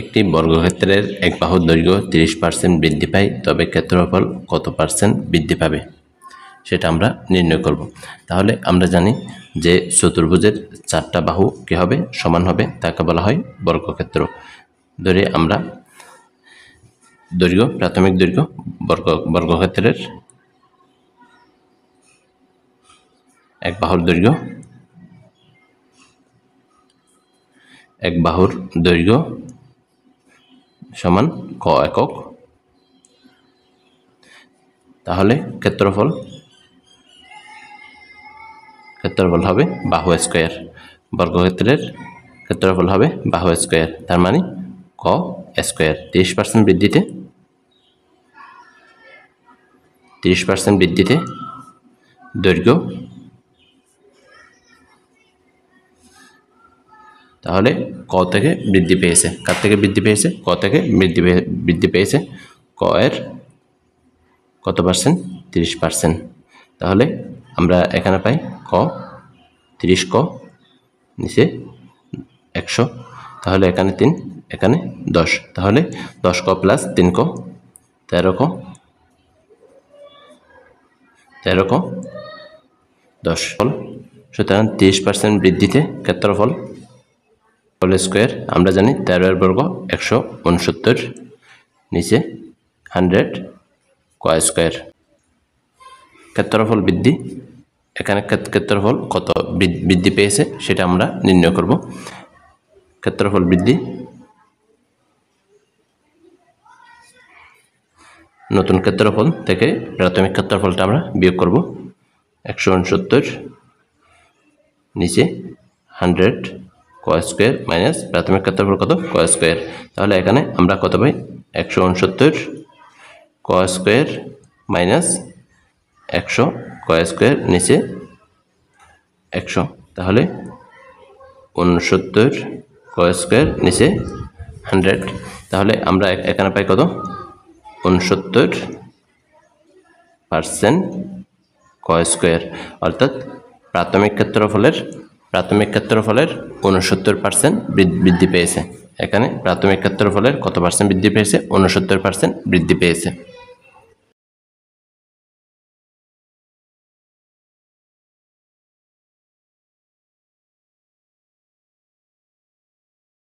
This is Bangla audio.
একটি বর্গক্ষেত্রের এক বাহুর দৈর্ঘ্য 30% বৃদ্ধি পায়, তবে ক্ষেত্রফল কত পার্সেন্ট বৃদ্ধি পাবে সেটা আমরা নির্ণয় করব। তাহলে আমরা জানি যে চতুর্ভুজের 4টা বাহু কি হবে, সমান হবে, তাকে বলা হয় বর্গক্ষেত্র। ধরে আমরা দৈর্ঘ্য, প্রাথমিক দৈর্ঘ্য বর্গক্ষেত্রের এক বাহুর দৈর্ঘ্য সমান ক একক। তাহলে ক্ষেত্রফল হবে বাহু স্কয়ার। বর্গক্ষেত্রের ক্ষেত্রফল হবে বাহু স্কয়ার, তার মানে ক স্কয়ার। 30% বৃদ্ধিতে দৈর্ঘ্য, তাহলে ক থেকে বৃদ্ধি পেয়েছে। কার থেকে বৃদ্ধি পেয়েছে? ক থেকে বৃদ্ধি পেয়েছে। ক এর কত পার্সেন্ট? 30%। তাহলে আমরা এখানে পাই ক 30 ক, নিচে 100, তাহলে এখানে 3, এখানে 10, তাহলে 10 ক প্লাস 3 ক 13 ক 10। সুতরাং 30% বৃদ্ধিতে ক্ষেত্রফল হোল স্কোয়ার, আমরা জানি 13 এর বর্গ 169, নিচে 100 ক স্কোয়ার। ক্ষেত্রফল বৃদ্ধি, এখানে ক্ষেত্রফল কত বৃদ্ধি পেয়েছে সেটা আমরা নির্ণয় করব। ক্ষেত্রফল বৃদ্ধি, নতুন ক্ষেত্রফল থেকে প্রাথমিক ক্ষেত্রফলটা আমরা বিয়োগ করব। 169 নিচে 100 ক স্কোয়ার মাইনাস প্রাথমিক ক্ষেত্রফল কত? ক স্কোয়ার। তাহলে এখানে আমরা কত পাই? 169 ক স্কোয়ার মাইনাস 100 ক স্কোয়ার, নিচে 100, তাহলে 69 ক স্কোয়ার, নিচে 100। তাহলে আমরা এখানে পাই কত? 69% ক স্কোয়ার, অর্থাৎ প্রাথমিক ক্ষেত্রফলের 69% বৃদ্ধি পেয়েছে। এখানে প্রাথমিক ক্ষেত্রফলের কত পার্সেন্ট বৃদ্ধি পেয়েছে? 69% বৃদ্ধি পেয়েছে।